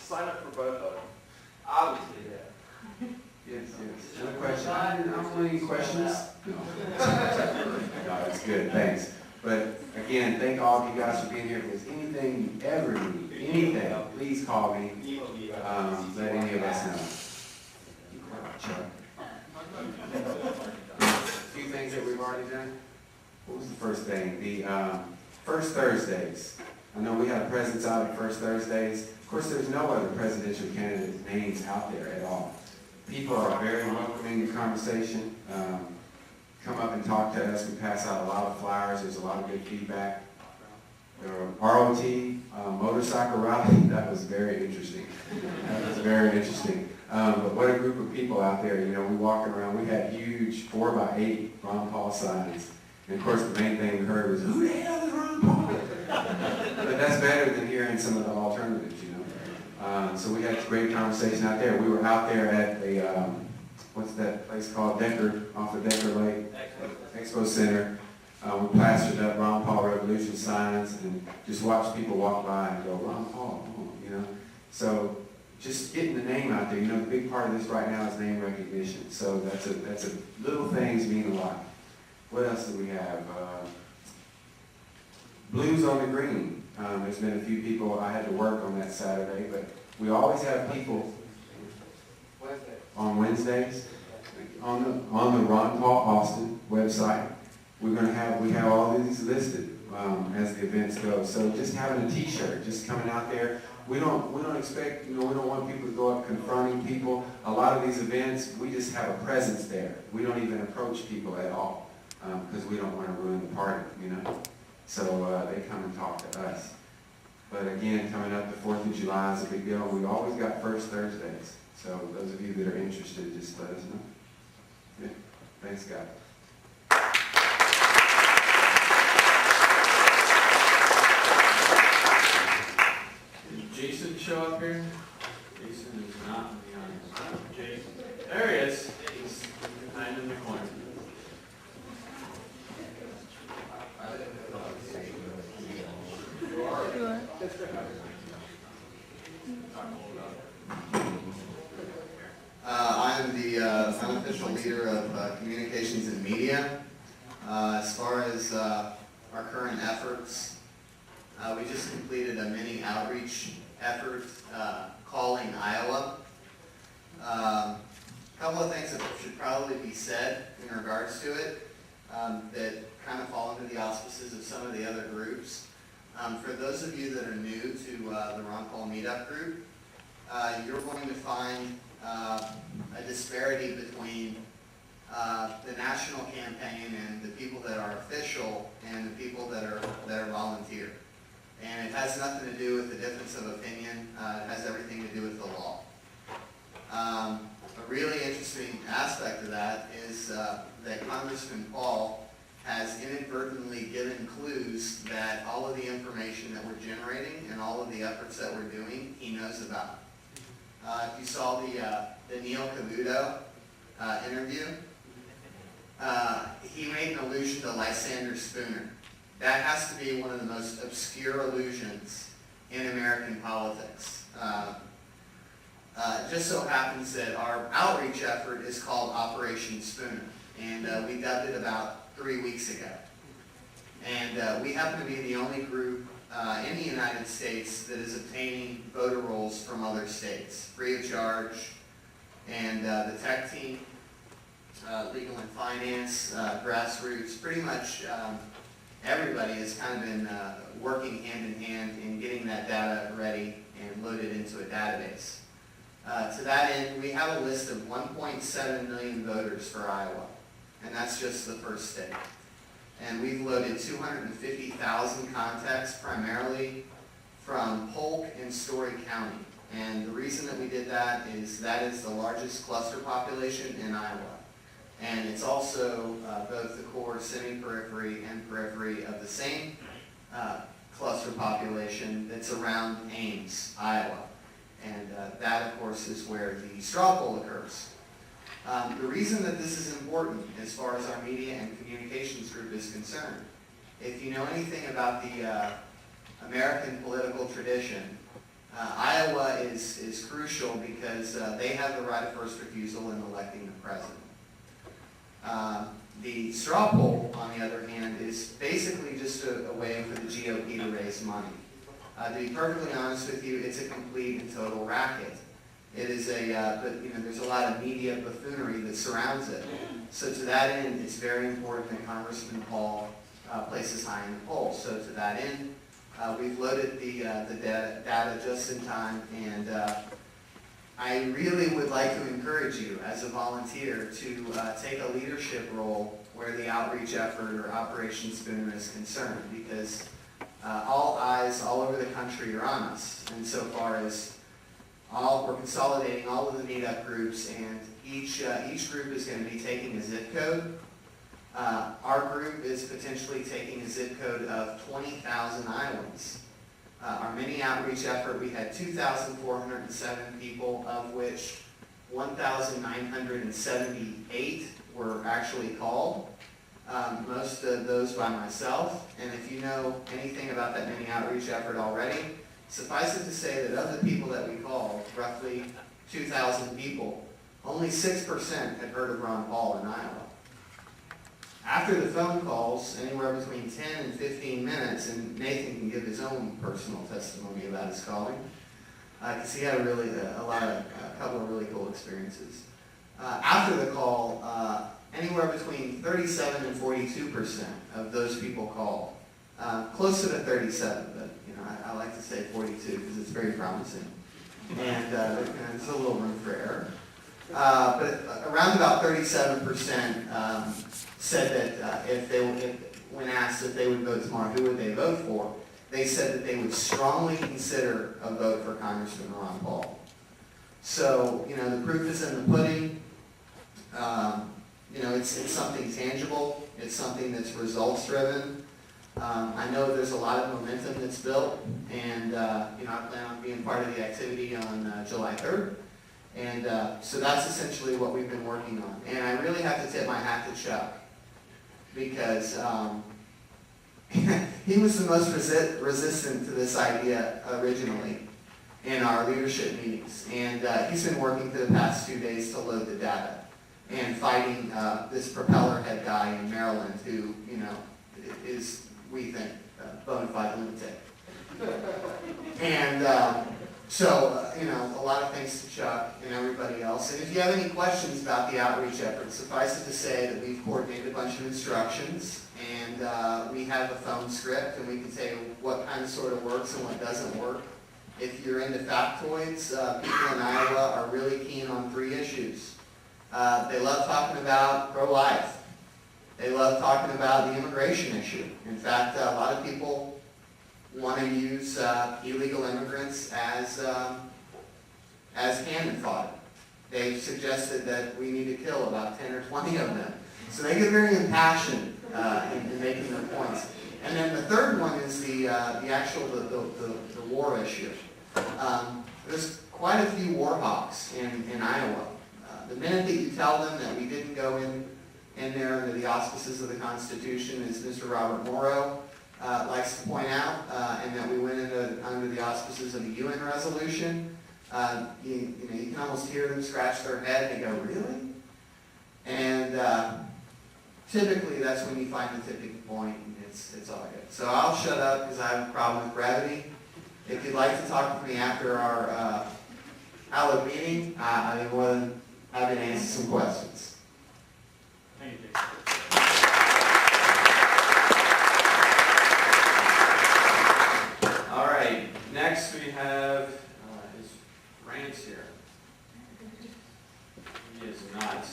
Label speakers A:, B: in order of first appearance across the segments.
A: sign up for both of them. Obviously, yeah.
B: Yes. No question. I don't want any questions. No. No, it's good. Thanks. But again, thank all of you guys for being here. If there's anything you ever need, anything, please call me. Let any of us know. A few things that we've already done. What was the first thing? The First Thursdays. I know we have presents out at First Thursdays. Of course, there's no other presidential candidate names out there at all. People are very welcoming to conversation. Come up and talk to us. We pass out a lot of flyers. There's a lot of good feedback. ROT, motorcycle rally, that was very interesting. That was very interesting. But what a group of people out there. You know, we walking around, we had huge 4x8 Ron Paul signs. And of course, the main thing we heard was, who the hell is Ron Paul? But that's better than hearing some of the alternatives, you know. So we had a great conversation out there. We were out there at the, what's that place called? Decker, off of Decker Lake. Expo Center. We plastered up Ron Paul Revolution signs and just watched people walk by and go, Ron Paul, you know. So just getting the name out there, you know, the big part of this right now is name recognition. So that's a little things mean a lot. What else do we have? Blues on the Green. There's been a few people, I had to work on that Saturday, but we always have people on Wednesdays on the Ron Paul Austin website. We have all these listed as the events go. So just having a T-shirt, just coming out there. We don't expect, you know, we don't want people to go up confronting people. A lot of these events, we just have a presence there. We don't even approach people at all because we don't want to ruin the party, you know. So they come and talk to us. But again, coming up the 4th of July is a big deal. We always got First Thursdays. So those of you that are interested, just let us know. Yeah. Thanks, God.
A: Did Jason show up here? Jason is not in the audience. Jason. There he is. He's behind in the corner.
C: I'm the unofficial leader of communications and media. As far as our current efforts, we just completed a mini outreach effort calling Iowa. A couple of things that should probably be said in regards to it that kind of fall under the auspices of some of the other groups. For those of you that are new to the Ron Paul Meetup group, you're going to find a disparity between the national campaign and the people that are official and the people that are volunteer. And it has nothing to do with the difference of opinion. It has everything to do with the law. A really interesting aspect of that is that Congressman Paul has inadvertently given clues that all of the information that we're generating and all of the efforts that we're doing, he knows about. If you saw the Neil Cavuto interview, he made an allusion to Lysander Spooner. That has to be one of the most obscure allusions in American politics. It just so happens that our outreach effort is called Operation Spooner, and we dubbed it about 3 weeks ago. And we happen to be the only group in the United States that is obtaining voter rolls from other states, free of charge. And the tech team, legal and finance, grassroots, pretty much everybody has kind of been working hand in hand in getting that data ready and loaded into a database. To that end, we have a list of 1.7 million voters for Iowa, and that's just the first state. And we've loaded 250,000 contacts, primarily from Polk and Story County. And the reason that we did that is the largest cluster population in Iowa. And it's also both the core, semi-periphery, and periphery of the same cluster population that's around Ames, Iowa. And that, of course, is where the straw poll occurs. The reason that this is important as far as our media and communications group is concerned, if you know anything about the American political tradition, Iowa is crucial because they have the right of first refusal in electing the president. The straw poll, on the other hand, is basically just a way for the GOP to raise money. To be perfectly honest with you, it's a complete and total racket. It is but there's a lot of media buffoonery that surrounds it. So to that end, it's very important that Congressman Paul places high in the poll. So to that end, we've loaded the data just in time, and I really would like to encourage you as a volunteer to take a leadership role where the outreach effort or Operation Spoon is concerned, because all eyes all over the country are on us. And so far as we're consolidating all of the meetup groups, and each group is going to be taking a zip code. Our group is potentially taking a zip code of 20,000 Iowans. Our mini outreach effort, we had 2,407 people, of which 1,978 were actually called. Most of those by myself. And if you know anything about that mini outreach effort already, suffice it to say that of the people that we called, roughly 2,000 people, only 6% had heard of Ron Paul in Iowa. After the phone calls, anywhere between 10 and 15 minutes, and Nathan can give his own personal testimony about his calling, because he had a couple of really cool experiences. After the call, anywhere between 37 and 42% of those people called. Closer to 37, but I like to say 42 because it's very promising, and there's a little room for error. But around about 37% said that when asked if they would vote tomorrow, who would they vote for? They said that they would strongly consider a vote for Congressman Ron Paul. So the proof is in the pudding. It's something tangible. It's something that's results driven. I know there's a lot of momentum that's built, and I plan on being part of the activity on July 3rd. And so that's essentially what we've been working on. And I really have to tip my hat to Chuck, because he was the most resistant to this idea originally in our leadership meetings. And he's been working for the past 2 days to load the data and fighting this propeller head guy in Maryland who, is, we think, bona fide lunatic. And so, a lot of thanks to Chuck and everybody else. And if you have any questions about the outreach effort, suffice it to say that we've coordinated a bunch of instructions, and we have a phone script, and we can tell you what kind of sort of works and what doesn't work. If you're into factoids, people in Iowa are really keen on 3 issues. They love talking about pro-life. They love talking about the immigration issue. In fact, a lot of people want to use illegal immigrants as cannon fodder. They've suggested that we need to kill about 10 or 20 of them. So they get very impassioned in making their points. And then the third one is the war issue. There's quite a few war hawks in Iowa. The minute that you tell them that we didn't go in there under the auspices of the Constitution, as Mr. Robert Morrow likes to point out, and that we went under the auspices of a UN resolution, you can almost hear them scratch their head and they go, really? And typically that's when you find the tipping point, and it's all good. So I'll shut up because I have a problem with brevity. If you'd like to talk to me after our hallowed meeting, I'd be more than happy to answer some questions.
A: Thank you, Jason. All right, next we have is Rance here. He is not.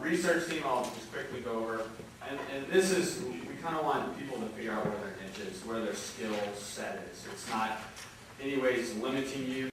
A: Research team, I'll just quickly go over. And this is, we kind of want people to figure out where their niche is, where their skill set is. It's not anyways limiting you.